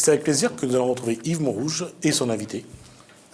c'est avec plaisir que nous allons retrouver Yves Montrouge et son invité.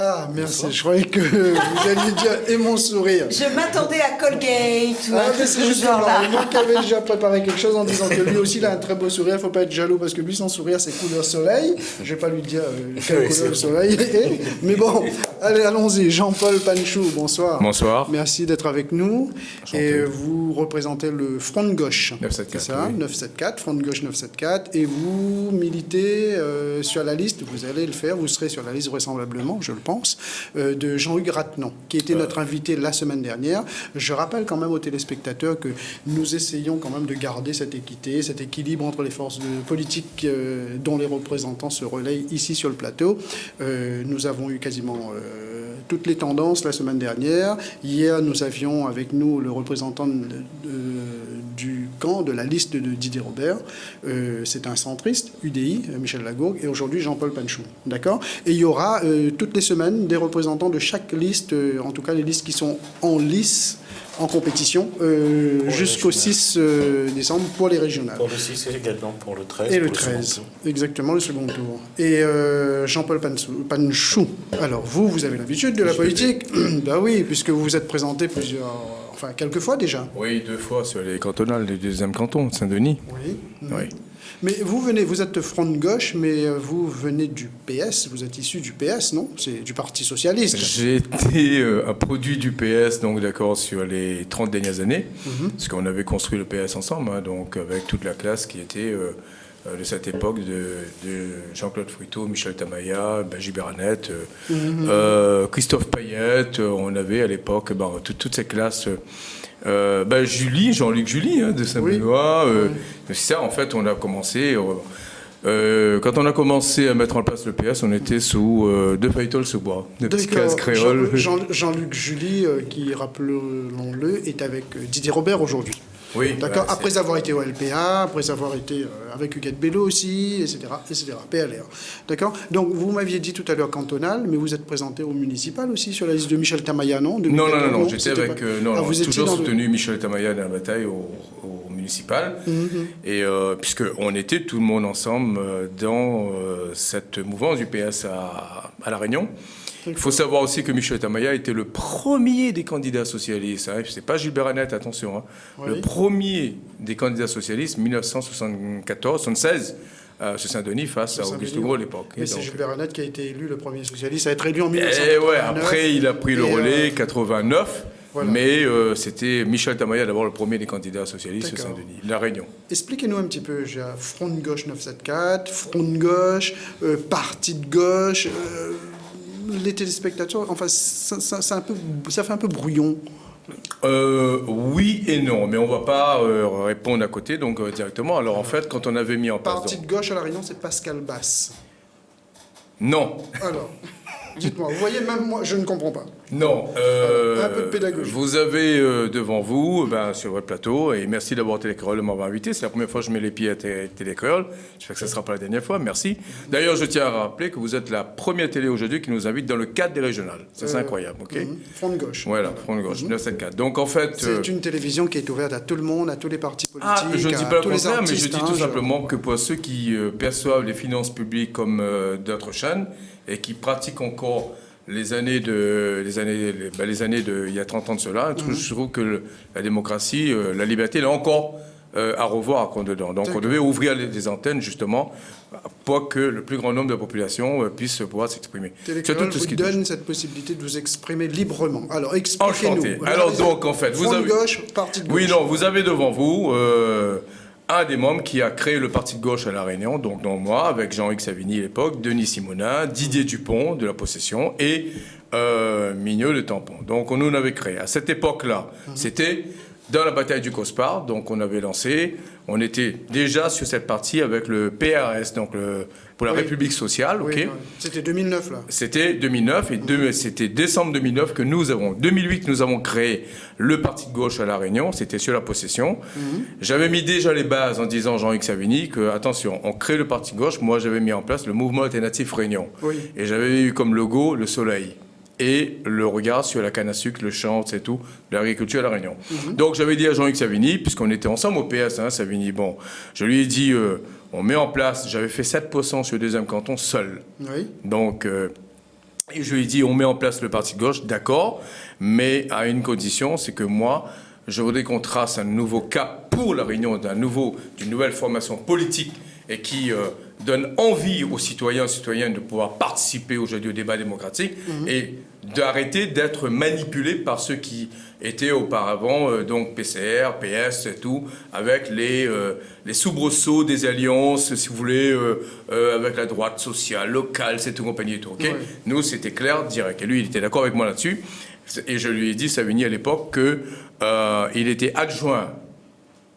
Ah, merci. Bonsoir. Je croyais que vous alliez dire « et mon sourire ». Je m'attendais à Colgate ou un truc c'est juste là. Donc, il avait déjà préparé quelque chose en disant que lui aussi, il a un très beau sourire. Il ne faut pas être jaloux parce que lui, son sourire, c'est couleur soleil. Je ne vais pas lui dire quelle couleur le soleil est. Mais bon, allez, allons-y. Jean-Paul Panchou, bonsoir. Bonsoir. Merci d'être avec nous. Enchanté. Et vous représentez le Front de Gauche. 974. C'est ça, oui. 974, Front de Gauche 974. Et vous militez sur la liste, vous allez le faire, vous serez sur la liste vraisemblablement, je le pense, de Jean-Hugues Ratenon, qui était notre invité la semaine dernière. Je rappelle quand même aux téléspectateurs que nous essayons quand même de garder cette équité, cet équilibre entre les forces politiques dont les représentants se relayent ici sur le plateau. Nous avons eu quasiment toutes les tendances la semaine dernière. Hier, nous avions avec nous le représentant du camp de la liste de Didier Robert. C'est un centriste, UDI, Michel Lagourgue, et aujourd'hui Jean-Paul Panchou. D'accord ? Et il y aura toutes les semaines des représentants de chaque liste, en tout cas les listes qui sont en lice, en compétition, jusqu'au 6 décembre pour les régionales. Pour le 6 et également pour le 13. Et le 13, exactement, le second tour. Et Jean-Paul Panchou, alors vous avez l'habitude de la politique. Ben oui, puisque vous vous êtes présenté quelques fois déjà. Oui, 2 fois sur les cantonales du 2e canton, Saint-Denis. Oui. Oui. Mais vous êtes Front de Gauche, mais vous venez du PS, vous êtes issu du PS, non? C'est du Parti Socialiste. J'ai été un produit du PS, donc d'accord, sur les 30 dernières années, parce qu'on avait construit le PS ensemble, hein, donc avec toute la classe qui était de cette époque de Jean-Claude Fruiteau, Michel Tamaya, Gilbert Annette, Christophe Payette, on avait à l'époque toutes ces classes... Jean-Luc Julie, hein, de Saint-Benoît. C'est ça, en fait, on a commencé... quand on a commencé à mettre en place le PS, on était sous 2 feuilletons sous bois, de petites cases créoles. Jean-Luc Julie, qui, rappelons-le, est avec Didier Robert aujourd'hui. Oui. D'accord. Après avoir été au LPA, après avoir été avec Huguette Bello aussi, etc., PLR. D'accord. Donc, vous m'aviez dit tout à l'heure cantonal, mais vous êtes présenté au municipal aussi sur la liste de Michel Tamaya, non? Non. J'étais avec... vous étiez toujours soutenu Michel Tamaya dans la bataille au municipal. Et puisqu'on était tout le monde ensemble dans cette mouvance du PS à La Réunion. Il faut savoir aussi que Michel Tamaya était le premier des candidats socialistes. Hein. C'est pas Gilbert Annette, attention. Hein. Oui. Le premier des candidats socialistes, 1974-76, sur Saint-Denis, face à Auguste Gros à l'époque. Mais c'est Gilbert Annette qui a été élu le premier socialiste à être élu en 1989. Ouais, après, il a pris le relais, 89. Voilà. Mais c'était Michel Tamaya, d'abord le premier des candidats socialistes sur Saint-Denis, La Réunion. Expliquez-nous un petit peu, Front de Gauche 974, Front de Gauche, Parti de Gauche... les téléspectateurs, enfin, ça fait un peu brouillon. Oui et non, mais on ne va pas répondre à côté, donc directement. Alors en fait, quand on avait mis en place... Parti de Gauche à La Réunion, c'est Pascal Basse. Non. Alors, dites-moi, vous voyez, même moi, je ne comprends pas. Non. Un peu de pédagogie. Vous avez devant vous, sur votre plateau, et merci d'avoir Télécréole de m'avoir invité. C'est la première fois que je mets les pieds à Télécréole. J'espère que ce ne sera pas la dernière fois. Merci. D'ailleurs, je tiens à rappeler que vous êtes la première télé aujourd'hui qui nous invite dans le cadre des régionales. C'est incroyable, ok? Front de Gauche. Voilà, Front de Gauche, 974. Donc en fait... C'est une télévision qui est ouverte à tout le monde, à tous les partis politiques, je ne dis pas le contraire, mais je dis tout artistes, simplement que pour ceux qui perçoivent les finances publiques comme d'autres chaînes et qui pratiquent encore les années il y a 30 ans de cela, je trouve que la démocratie, la liberté, elle est encore à revoir dedans. Donc on devait ouvrir les antennes justement pour que le plus grand nombre de la population puisse pouvoir s'exprimer. Télécréole vous donne cette possibilité de vous exprimer librement. Alors expliquez-nous. Alors donc en fait, vous avez... Gauche, Parti de Gauche. Oui, non, vous avez devant vous... un des membres qui a créé le Parti de Gauche à La Réunion, donc moi, avec Jean-Hugues Savigny à l'époque, Denis Simonin, Didier Dupont de la Possession et Mignot de Tampon. Donc on nous avait créé. À cette époque-là, c'était dans la bataille du Cospar, donc on avait lancé, on était déjà sur cette partie avec le PRS, donc pour la République sociale, ok. C'était 2009 là. C'était 2009 et c'était décembre 2009 que 2008 nous avons créé le Parti de Gauche à La Réunion, c'était sur la Possession. J'avais mis déjà les bases en disant Jean-Hugues Savigny que attention, on crée le Parti de Gauche. Moi j'avais mis en place le Mouvement Alternatif Réunion et j'avais eu comme logo le soleil et le regard sur la canne à sucre, le champ, c'est tout, l'agriculture à La Réunion. Donc j'avais dit à Jean-Hugues Savigny, puisqu'on était ensemble au PS, Savigny, bon, je lui ai dit, on met en place, j'avais fait 7% sur le deuxième canton seul. Oui. Donc, et je lui ai dit, on met en place le parti de gauche, d'accord, mais à une condition, c'est que moi, je voudrais qu'on trace un nouveau cap pour la Réunion d'une nouvelle formation politique et qui donne envie aux citoyens et citoyennes de pouvoir participer aujourd'hui au débat démocratique et d'arrêter d'être manipulés par ceux qui étaient auparavant, donc PCR, PS et tout, avec les soubresauts des alliances, si vous voulez, avec la droite sociale, locale, c'est tout compagnie et tout, ok? Ouais. Nous, c'était clair, direct. Et lui, il était d'accord avec moi là-dessus. Et je lui ai dit, Savigny, à l'époque, qu'il était adjoint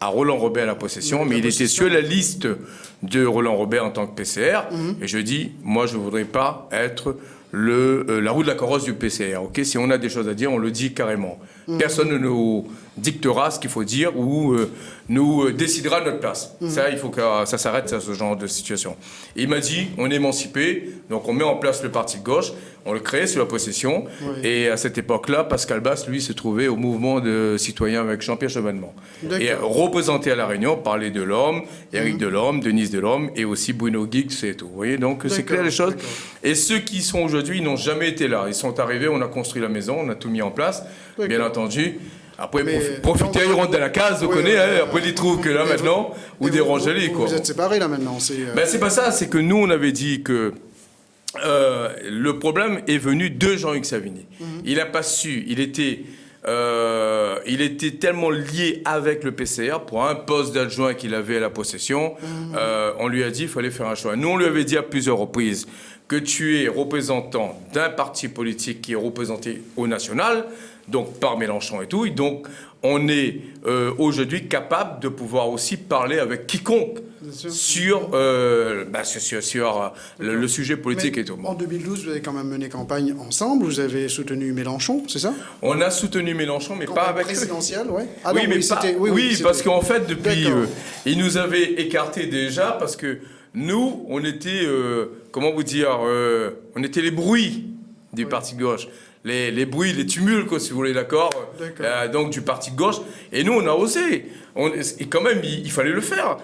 à Roland Robert à la possession, mais il était sur la liste de Roland Robert en tant que PCR. Et je dis, moi, je ne voudrais pas être la roue de la carrosse du PCR. Okay, si on a des choses à dire, on le dit carrément. Personne ne nous dictera ce qu'il faut dire ou nous décidera de notre place. Ça, il faut que ça s'arrête, ce genre de situation. Et il m'a dit, on est émancipé, donc on met en place le parti de gauche, on le crée sur la possession. Oui. Et à cette époque-là, Pascal Basse, lui, se trouvait au mouvement de citoyens avec Jean-Pierre Chevènement. Et représenté à La Réunion, parlait de l'homme, Éric Delorme, Denise Delorme et aussi Bruno Guix et tout. Vous voyez, donc c'est clair les choses. Et ceux qui sont aujourd'hui, ils n'ont jamais été là. Ils sont arrivés, on a construit la maison, on a tout mis en place, bien entendu. Après, profiter, ils rentrent dans la case, vous connaissez, après ils trouvent que là maintenant, ou dérangez-les. Vous êtes séparés là maintenant. Ben, c'est pas ça, c'est que nous, on avait dit que le problème est venu de Jean-Hugues Savigny. Il n'a pas su, il était tellement lié avec le PCR pour un poste d'adjoint qu'il avait à la possession. On lui a dit qu'il fallait faire un choix. Nous, on lui avait dit à plusieurs reprises que tu es représentant d'un parti politique qui est représenté au national, donc par Mélenchon et tout. Et donc, on est aujourd'hui capable de pouvoir aussi parler avec quiconque sur le sujet politique. Mais et tout. En 2012, vous avez quand même mené campagne ensemble. Vous avez soutenu Mélenchon, c'est ça? On a soutenu Mélenchon, mais campagne pas avec... présidentielle, ouais. Ah oui, non, mais parce qu'en fait, depuis... il nous avait écartés déjà parce que nous, on était... comment vous dire on était les bruits du parti de gauche. Les bruits, les tumultes, quoi, si vous voulez, d'accord, donc du parti de gauche. Et nous, on a osé. Et quand même, il fallait le faire.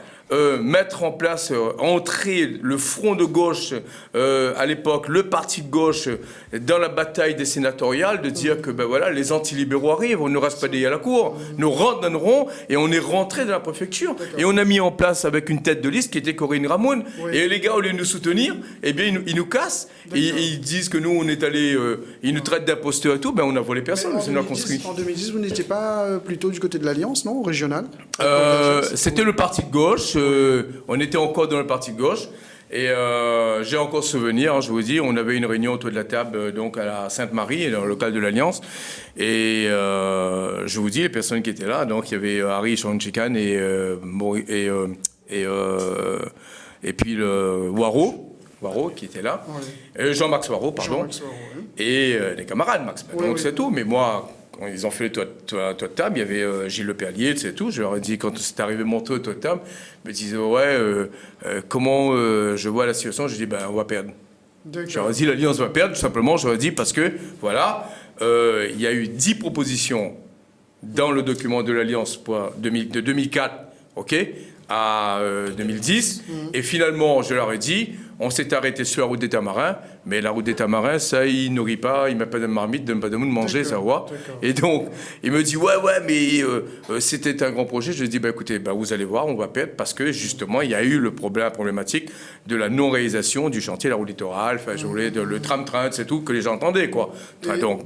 Mettre en place, entrer le front de gauche, à l'époque, le parti de gauche, dans la bataille des sénatoriales, de dire que ben voilà, les antilibéraux arrivent, on ne reste pas derrière la cour, nous rentrent dans le rond, et on est rentré dans la préfecture. Et on a mis en place avec une tête de liste qui était Corinne Ramoun. Et les gars, au lieu de nous soutenir, eh bien, ils nous cassent. Et ils disent que nous, on est allés, ils nous traitent d'imposteurs et tout, ben on a volé personne, on a construit. En 2010, vous n'étiez pas plutôt du côté de l'Alliance, non, régional? C'était le parti de gauche. On était encore dans le parti de gauche et j'ai encore souvenir, hein, je vous dis, on avait une réunion autour de la table donc à la Sainte-Marie, dans le local de l'Alliance, et je vous dis les personnes qui étaient là, donc il y avait Harry Chanchikan et puis le Waro qui était là, Jean-Max Waro, pardon, et les camarades Max. Donc c'est tout, mais moi... Quand ils ont fait le toit de table, il y avait Gilles Leperlier, c'est tout. Je leur ai dit, quand c'est arrivé mon toit de table, ils me disaient, comment je vois la situation. Je dis, ben, on va perdre. Je leur ai dit, l'Alliance va perdre, tout simplement. Je leur ai dit, parce que, voilà, il y a eu 10 propositions dans le document de l'Alliance de 2004, à 2010. Et finalement, je leur ai dit, on s'est arrêté sur la route des Tamarins, mais la route des Tamarins, ça, il nourrit pas, il met pas de marmite, donne pas de monde manger, ça voit. Et donc, il me dit, mais c'était un grand projet. Je lui ai dit, écoutez, vous allez voir, on va perdre, parce que justement, il y a eu la problématique de la non-réalisation du chantier de la route littorale, je voulais le tram-train, c'est tout, que les gens entendaient, quoi.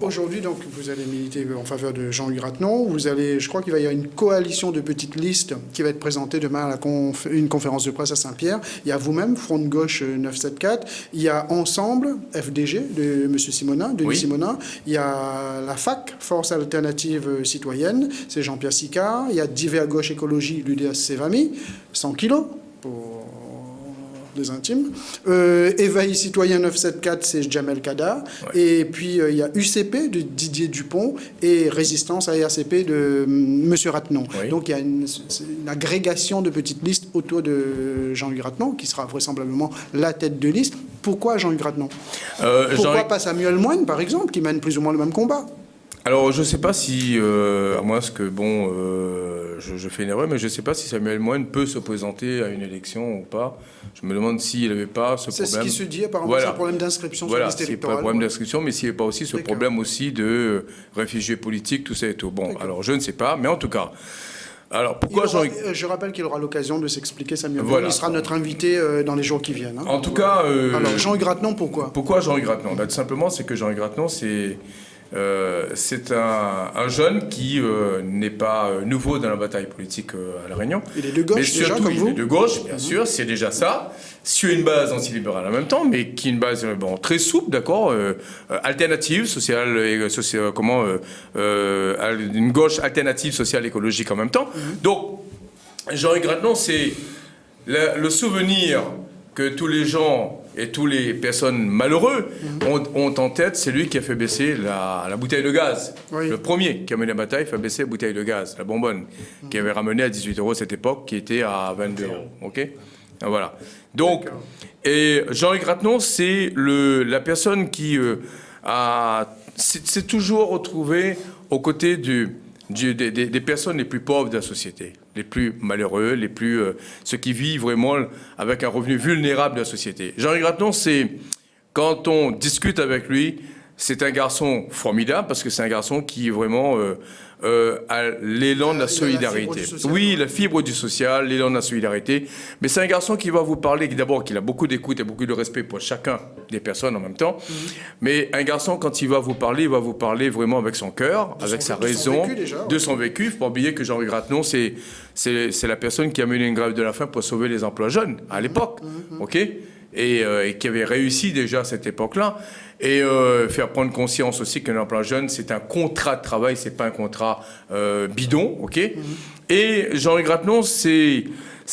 Aujourd'hui, donc, vous allez militer en faveur de Jean-Hugues Ratenon. Je crois qu'il va y avoir une coalition de petites listes qui va être présentée demain à une conférence de presse à Saint-Pierre. Il y a vous-même, Front de gauche 974. Il y a Ensemble, FDG, de M. Simonin, Denis Simonin. Il y a la FAC, Force Alternative Citoyenne, c'est Jean-Pierre Sicard. Il y a Divers Gauche Écologie, l'UDS Sévamy, 100 kilos pour des intimes. Éveil Citoyen 974, c'est Jamel Kada. Et puis, il y a UCP de Didier Dupont et Résistance à RCP de M. Ratenon. Donc, il y a une agrégation de petites listes autour de Jean-Hugues Ratenon, qui sera vraisemblablement la tête de liste. Pourquoi Jean-Hugues Ratenon? Pourquoi pas Samuel Moine, par exemple, qui mène plus ou moins le même combat? Alors, je ne sais pas si, à moins que, bon, je fais une erreur, mais je ne sais pas si Samuel Moine peut se présenter à une élection ou pas. Je me demande s'il n'avait pas ce problème. C'est ce qui se dit, apparemment, Voilà. c'est un problème d'inscription sur la liste S'il n'y a pas électorale. de problème d'inscription, mais s'il n'y a pas aussi ce D'accord. problème aussi de réfugiés politiques, tout ça et tout. Bon, alors, je ne sais pas, mais en tout cas... Alors, pourquoi Je rappelle qu'il aura l'occasion de s'expliquer, Samuel Voilà. Moine. Il sera notre invité dans les jours qui viennent. Hein. En tout cas... Alors, Jean-Hugues Rattenon, pourquoi Jean-Hugues Rattenon? Tout simplement, c'est que Jean-Hugues Rattenon, c'est un jeune qui n'est pas nouveau dans la bataille politique à La Réunion. Il est de gauche, mais déjà, surtout, comme vous. il est de gauche, bien sûr, c'est déjà ça. Sur une base antilibérale en même temps, mais qui est une base très souple, d'accord, alternative, sociale, une gauche alternative, sociale, écologique en même temps. Donc, Jean-Hugues Rattenon, c'est le souvenir que tous les gens et toutes les personnes malheureuses ont en tête, c'est lui qui a fait baisser la bouteille de gaz. Oui. Le premier qui a mené la bataille fait baisser la bouteille de gaz, la bonbonne, qui avait ramené à 18 € à cette époque, qui était à 22 €. OK ? Voilà. Donc, et Jean-Hugues Rattenon, c'est la personne qui s'est toujours retrouvé aux côtés des personnes les plus pauvres de la société, les plus malheureux, ceux qui vivent vraiment avec un revenu vulnérable de la société. Jean-Hugues Rattenon, quand on discute avec lui, c'est un garçon formidable parce que c'est un garçon qui vraiment a l'élan de la solidarité. Oui, la fibre du social, l'élan de la solidarité. Mais c'est un garçon qui va vous parler, d'abord, qu'il a beaucoup d'écoute et beaucoup de respect pour chacun des personnes en même temps. Mais un garçon, quand il va vous parler vraiment avec son cœur, avec sa raison, de son vécu. Il ne faut pas oublier que Jean-Hugues Rattenon, c'est la personne qui a mené une grève de la faim pour sauver les emplois jeunes à l'époque. OK ? Et qui avait réussi déjà à cette époque-là. Et faire prendre conscience aussi qu'un emploi jeune, c'est un contrat de travail, c'est pas un contrat bidon, OK ? Et Jean-Hugues Rattenon, c'est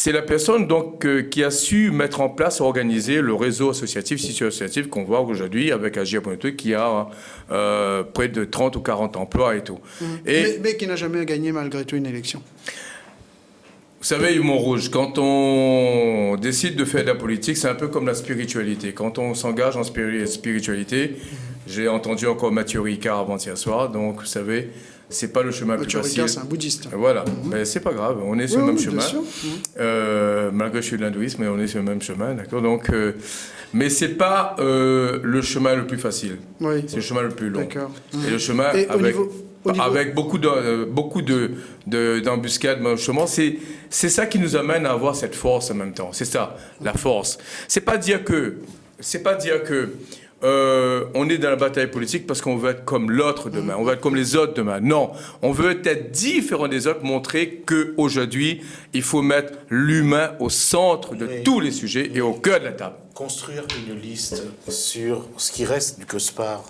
la personne donc qui a su mettre en place, organiser le réseau associatif, tissu associatif qu'on voit aujourd'hui avec Agir.net qui a près de 30 ou 40 emplois et tout. Mais qui n'a jamais gagné malgré tout une élection. Vous savez, Yves Montrouge, quand on décide de faire de la politique, c'est un peu comme la spiritualité. Quand on s'engage en spiritualité, j'ai entendu encore Mathieu Ricard avant-hier soir, donc vous savez, c'est pas le chemin plus facile. Mathieu Ricard, c'est un bouddhiste. Voilà, mais c'est pas grave, on est sur le même chemin. Sûr. Malgré que je suis de l'hindouisme, mais on est sur le même chemin, d'accord. Donc, mais c'est pas le chemin le plus facile. Oui. C'est le chemin le plus long. D'accord. Et le chemin avec beaucoup d'embuscades, justement, c'est ça qui nous amène à avoir cette force en même temps. C'est ça, la force. C'est pas dire que on est dans la bataille politique parce qu'on veut être comme l'autre demain, on veut être comme les autres demain. Non, on veut être différent des autres, montrer qu'aujourd'hui, il faut mettre l'humain au centre de tous les sujets et au cœur de la table. Construire une liste sur ce qui reste du COSPAR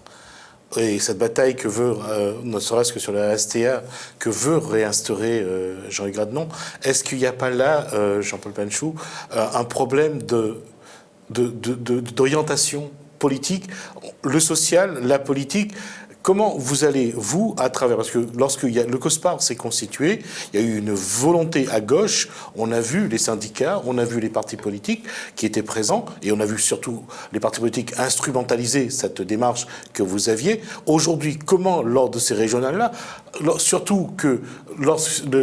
et cette bataille que veut, ne serait-ce que sur la STA, que veut réinstaurer Jean-Hugues Rattenon, est-ce qu'il n'y a pas là, Jean-Paul Panchou, un problème d'orientation politique, le social, la politique? Comment vous allez, vous, à travers... Parce que lorsque le COSPAR s'est constitué, il y a eu une volonté à gauche. On a vu les syndicats, on a vu les partis politiques qui étaient présents, et on a vu surtout les partis politiques instrumentaliser cette démarche que vous aviez. Aujourd'hui, comment, lors de ces régionales-là, surtout que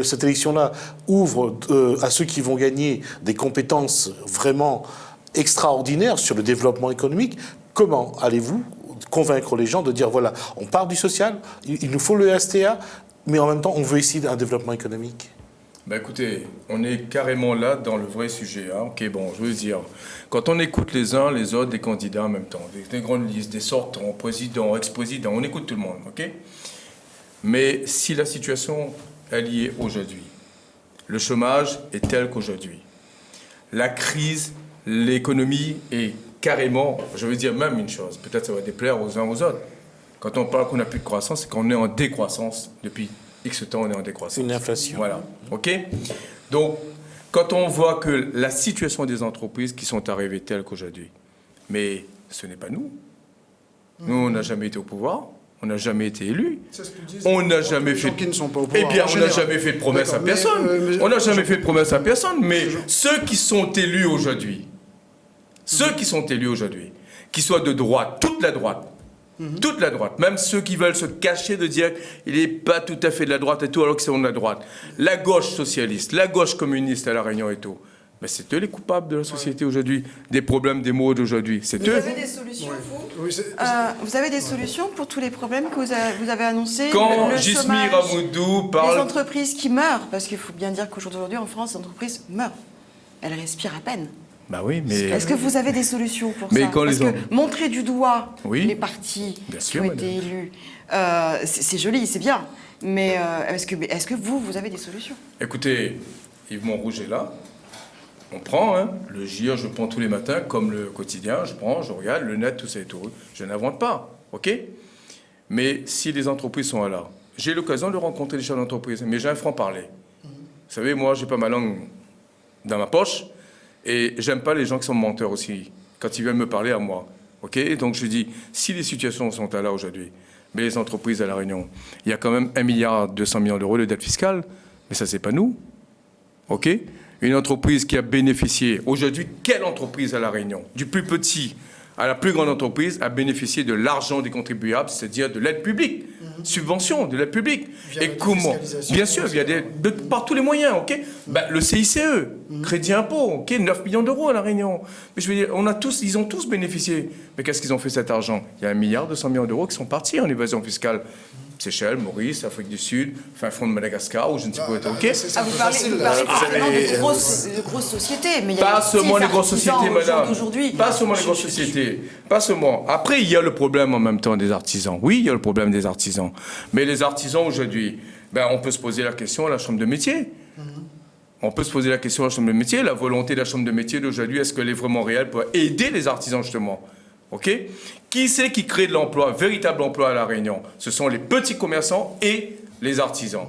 cette élection-là ouvre à ceux qui vont gagner des compétences vraiment extraordinaires sur le développement économique, comment allez-vous convaincre les gens de dire, voilà, on part du social, il nous faut le STA, mais en même temps, on veut ici un développement économique? Ben écoutez, on est carrément là dans le vrai sujet. Hein. Ok, bon, je veux dire, quand on écoute les uns, les autres, des candidats en même temps, des grandes listes, des sortants, présidents, ex-présidents, on écoute tout le monde, ok? Mais si la situation est liée aujourd'hui, le chômage est tel qu'aujourd'hui, la crise, l'économie est carrément, je veux dire même une chose, peut-être ça va déplaire aux uns aux autres. Quand on parle qu'on n'a plus de croissance, c'est qu'on est en décroissance. Depuis X temps, on est en décroissance. Une inflation. Voilà, ok? Donc, quand on voit que la situation des entreprises qui sont arrivées telles qu'aujourd'hui, mais ce n'est pas nous. Nous, on n'a jamais été au pouvoir. On n'a jamais été élus. On n'a jamais fait. Qui ne sont pas au pouvoir. Eh bien, on n'a jamais fait de promesse à personne. On n'a jamais fait de promesse à personne. Mais ceux qui sont élus aujourd'hui, qu'ils soient de droite, toute la droite, Toute la droite, même ceux qui veulent se cacher de dire qu'il n'est pas tout à fait de la droite et tout, alors que c'est de la droite. La gauche socialiste, la gauche communiste à La Réunion et tout. Mais c'est eux les coupables de la société aujourd'hui, des problèmes, des maux d'aujourd'hui. C'est Vous eux. avez des solutions, vous Oui, Vous avez des solutions pour tous les problèmes que vous avez annoncés? Quand le Gismi chômage, Ramoudou parle... les entreprises qui meurent, parce qu'il faut bien dire qu'aujourd'hui en France, les entreprises meurent. Elles respirent à peine. Bah oui, mais... Est-ce que vous avez des solutions pour Mais ça? quand Parce les que montrer du doigt Oui. les partis Bien qui sûr, ont madame. été élus, c'est joli, c'est bien. Mais est-ce que vous avez des solutions? Écoutez, Yves Montrouge est là. On prend, hein, le GIR, je prends tous les matins, comme le quotidien, je prends, je regarde, le net, tout ça et tout. Je n'invente pas, ok? Mais si les entreprises sont là, j'ai l'occasion de rencontrer des chefs d'entreprise, mais j'ai un franc-parler. Vous savez, moi, j'ai pas ma langue dans ma poche, et j'aime pas les gens qui sont menteurs aussi, quand ils viennent me parler à moi, ok? Donc je dis, si les situations sont là aujourd'hui, mais les entreprises à La Réunion, il y a quand même 1,2 milliard d'euros de dette fiscale, mais ça, c'est pas nous, ok? Une entreprise qui a bénéficié, aujourd'hui, quelle entreprise à La Réunion, du plus petit à la plus grande entreprise, a bénéficié de l'argent des contribuables, c'est-à-dire de l'aide publique, subvention de l'aide publique. Via Et la comment? défiscalisation, Bien sûr, il y a par tous les moyens, ok? Ben, le CICE, crédit impôt, ok? 9 millions d'euros à La Réunion. Mais je veux dire, ils ont tous bénéficié. Mais qu'est-ce qu'ils ont fait cet argent? Il y a 1,2 milliard d'euros qui sont partis en évasion fiscale. Seychelles, Maurice, Afrique du Sud, fin fond de Madagascar, ou je ne sais pas où, ok? Vous parlez forcément de grosses sociétés, mais il y a Pas des seulement petits les grosses artisans sociétés, au jour madame. d'aujourd'hui. Pas seulement les grosses sociétés. Pas seulement. Après, il y a le problème en même temps des artisans. Oui, il y a le problème des artisans. Mais les artisans aujourd'hui, ben, on peut se poser la question à la chambre de métier. On peut se poser la question à la chambre de métier. La volonté de la chambre de métier d'aujourd'hui, est-ce qu'elle est vraiment réelle pour aider les artisans justement? Ok? Qui c'est qui crée de l'emploi, véritable emploi à La Réunion? Ce sont les petits commerçants et les artisans.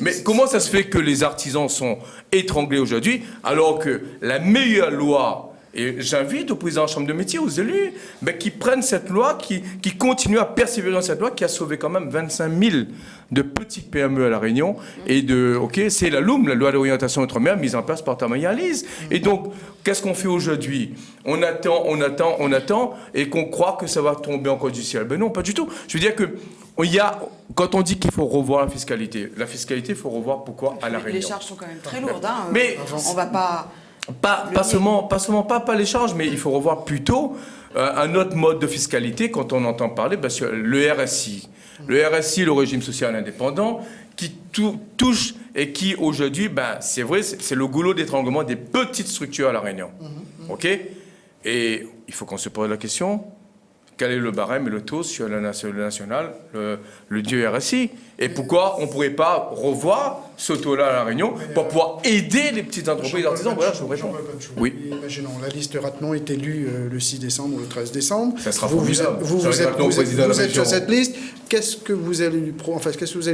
Mais comment ça se fait que les artisans sont étranglés aujourd'hui alors que la meilleure loi, et j'invite au président de la Chambre de métier, aux élus, mais qui prennent cette loi, qui continuent à persévérer dans cette loi, qui a sauvé quand même 25 000 de petites PME à La Réunion, et c'est la LOM, la loi d'orientation outre-mer, mise en place par Tamaya Lise. Et donc, qu'est-ce qu'on fait aujourd'hui? On attend, et qu'on croit que ça va tomber encore du ciel. Ben non, pas du tout. Je veux dire que quand on dit qu'il faut revoir la fiscalité, il faut revoir pourquoi à La Réunion. Les charges sont quand même très lourdes. Hein. Mais on va pas... Pas seulement les charges, mais il faut revoir plutôt un autre mode de fiscalité quand on entend parler sur le RSI. Le RSI, le régime social indépendant, qui touche et qui aujourd'hui, c'est vrai, c'est le goulot d'étranglement des petites structures à La Réunion. OK? Et il faut qu'on se pose la question, quel est le barème et le taux sur le national, le dieu RSI? Et pourquoi on ne pourrait pas revoir ce taux-là à La Réunion pour pouvoir aider les petites entreprises artisans? Voilà, je vous réponds. Oui. Imaginons, la liste Ratnon est élue le 6 décembre ou le 13 décembre. Ça sera vous formidable. vous êtes sur cette liste. Qu'est-ce que vous allez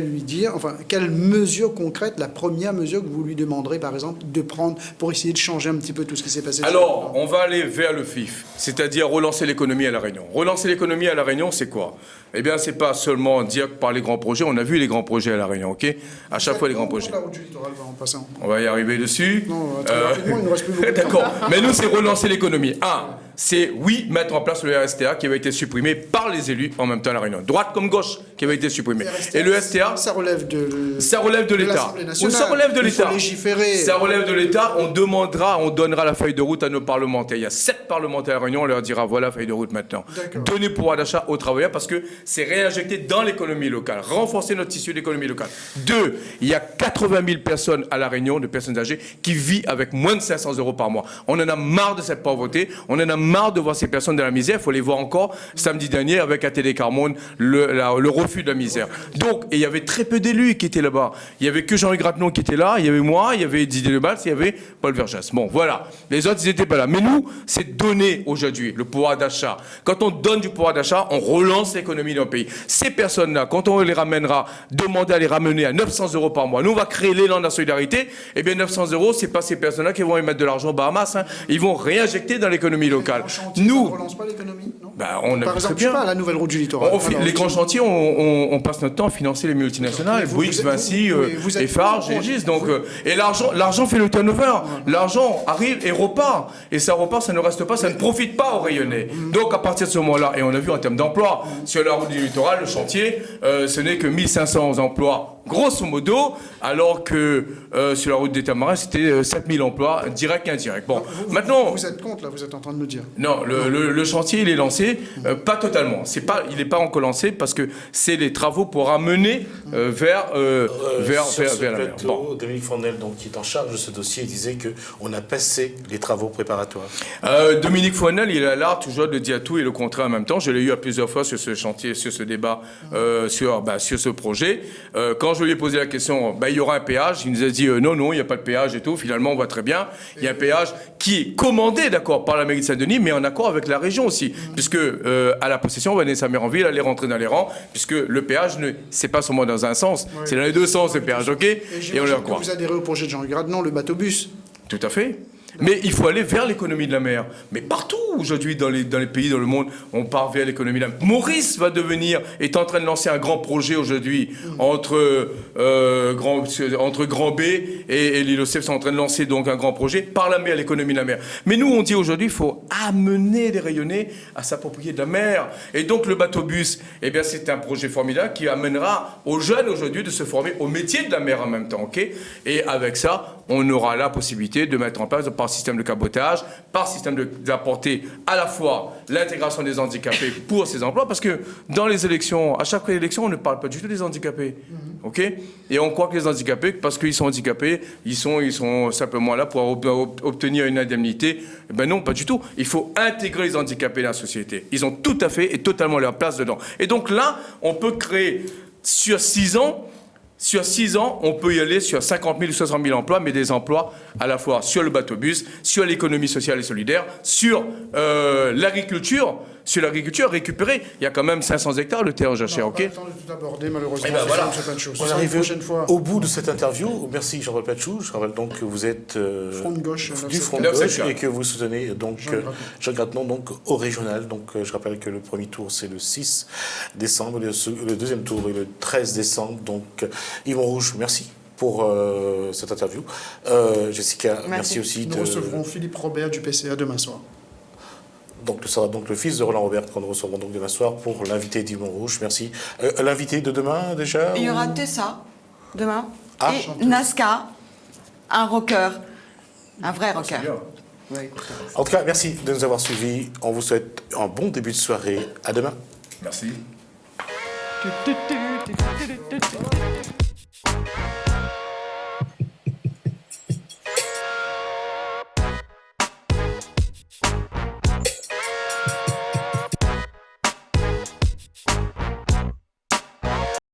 lui dire? Enfin, quelle mesure concrète, la première mesure que vous lui demanderez, par exemple, de prendre pour essayer de changer un petit peu tout ce qui s'est passé? Alors, on va aller vers le FIF, c'est-à-dire relancer l'économie à La Réunion. Relancer l'économie à La Réunion, c'est quoi? Eh bien, c'est pas seulement dire par les grands projets. On a vu les grands projets à La Réunion, ok? À chaque fois, les grands projets. On va y arriver dessus. Non, très rapidement, il ne reste plus beaucoup de temps. D'accord. Mais nous, c'est relancer l'économie. C'est, oui, mettre en place le RSTA qui avait été supprimé par les élus en même temps à La Réunion. Droite comme gauche qui avait été supprimé. Et le STA... Ça relève de l'État. Oui, ça relève de l'État. Il faut légiférer. Ça relève de l'État. On donnera la feuille de route à nos parlementaires. Il y a 7 parlementaires à La Réunion. On leur dira, voilà la feuille de route maintenant. Donnez pouvoir d'achat aux travailleurs parce que c'est réinjecté dans l'économie locale. Renforcer notre tissu d'économie locale. 2, il y a 80 000 personnes à La Réunion, de personnes âgées, qui vivent avec moins de 500 € par mois. On en a marre de cette pauvreté. On en a marre de voir ces personnes dans la misère. Il faut les voir encore samedi dernier avec à Télé Carmone, le refus de la misère. Donc, et il y avait très peu d'élus qui étaient là-bas. Il n'y avait que Jean-Luc Ratnon qui était là, il y avait moi, il y avait Didier Lebals, il y avait Paul Vergès. Bon, voilà. Les autres, ils n'étaient pas là. Mais nous, c'est donner aujourd'hui le pouvoir d'achat. Quand on donne du pouvoir d'achat, on relance l'économie d'un pays. Ces personnes-là, quand on les ramènera, demander à les ramener à 900 € par mois. Nous, on va créer l'élan de la solidarité. Eh bien, 900 €, c'est pas ces personnes-là qui vont y mettre de l'argent aux Bahamas. Ils vont réinjecter dans l'économie locale. Ça ne relance pas l'économie, non? Bah, on a Par vu exemple, très je sais bien. pas, la nouvelle route du littoral. Les grands chantiers, on passe notre temps à financer les multinationales, Vous- Bouygues, vous- Vinci, vous êtes- Eiffage, Egis. Donc, et l'argent fait le turnover. L'argent arrive et repart. Et ça repart, ça ne reste pas, ça ne profite pas aux Rayonnais. Donc, à partir de ce moment-là, et on a vu en termes d'emploi, sur la route du littoral, le chantier, ce n'est que 1500 emplois. Grosso modo, alors que sur la route des Tamarins, c'était 7000 emplois, directs et indirects. Bon, maintenant... Vous êtes contre, là, vous êtes en train de nous dire. Non, le chantier, il est lancé, pas totalement. Il n'est pas encore lancé parce que c'est les travaux pour amener vers Sur ce la mer. plateau, Bon. Dominique Fournel, donc, qui est en charge de ce dossier, disait qu'on a passé les travaux préparatoires. Dominique Fournel, il a l'art toujours de dire tout et le contraire en même temps. Je l'ai eu à plusieurs fois sur ce chantier, sur ce débat, sur ce projet. Quand je lui ai posé la question, il y aura un péage, il nous a dit non, il n'y a pas de péage et tout. Finalement, on voit très bien, il y a un péage qui est commandé, d'accord, par la mairie de Saint-Denis, mais en accord avec la région aussi. Puisque à la possession, Vanessa Méranville allait rentrer dans les rangs, puisque le péage, c'est pas seulement dans un sens, c'est dans les deux sens, le péage, ok? Et on le croit. Vous adhérez au projet de Jean-Hugues Radnon, le bateau-bus. Tout à fait. Mais il faut aller vers l'économie de la mer. Mais partout aujourd'hui dans les pays dans le monde, on part vers l'économie de la mer. Maurice est en train de lancer un grand projet aujourd'hui entre Grand B et l'île aux Cèpes sont en train de lancer donc un grand projet par la mer, l'économie de la mer. Mais nous on dit aujourd'hui il faut amener les Rayonnais à s'approprier de la mer. Et donc le bateau-bus, eh bien c'est un projet formidable qui amènera aux jeunes aujourd'hui de se former au métier de la mer en même temps, ok? Et avec ça, on aura la possibilité de mettre en place par système de cabotage, par système d'apporter à la fois l'intégration des handicapés pour ces emplois, parce que dans les élections, à chaque élection, on ne parle pas du tout des handicapés, ok? Et on croit que les handicapés, parce qu'ils sont handicapés, ils sont simplement là pour obtenir une indemnité. Eh ben non, pas du tout. Il faut intégrer les handicapés dans la société. Ils ont tout à fait et totalement leur place dedans. Et donc là, on peut créer sur 6 ans. Sur 6 ans, on peut y aller sur 50 000 ou 60 000 emplois, mais des emplois à la fois sur le bateau-bus, sur l'économie sociale et solidaire, sur l'agriculture. Sur l'agriculture, récupérer, il y a quand même 500 hectares de terre jachère, ok? Pas le temps de tout aborder, malheureusement. Eh ben voilà. C'est plein de choses. On Ça, arrive une prochaine fois. au bout de cette interview. Merci Jean-Paul Pachou. Je rappelle donc que vous êtes Front de gauche, du Front de 974. gauche et que vous soutenez donc Jean Grattenon donc au régional. Donc je rappelle que le premier tour c'est le 6 décembre, le deuxième tour est le 13 décembre. Donc Yvon Rouge, merci pour cette interview. Jessica, merci aussi. Nous recevrons Philippe Robert du PCA demain soir. Donc ce sera donc le fils de Roland Robert qu'on recevrons donc demain soir pour l'invité d'Yvon Rouge. Merci. L'invité de demain déjà? Il y aura Tessa demain Ah, et Nazca, un rocker, un vrai rocker. En tout cas, merci de nous avoir suivis. On vous souhaite un bon début de soirée. À demain. Merci.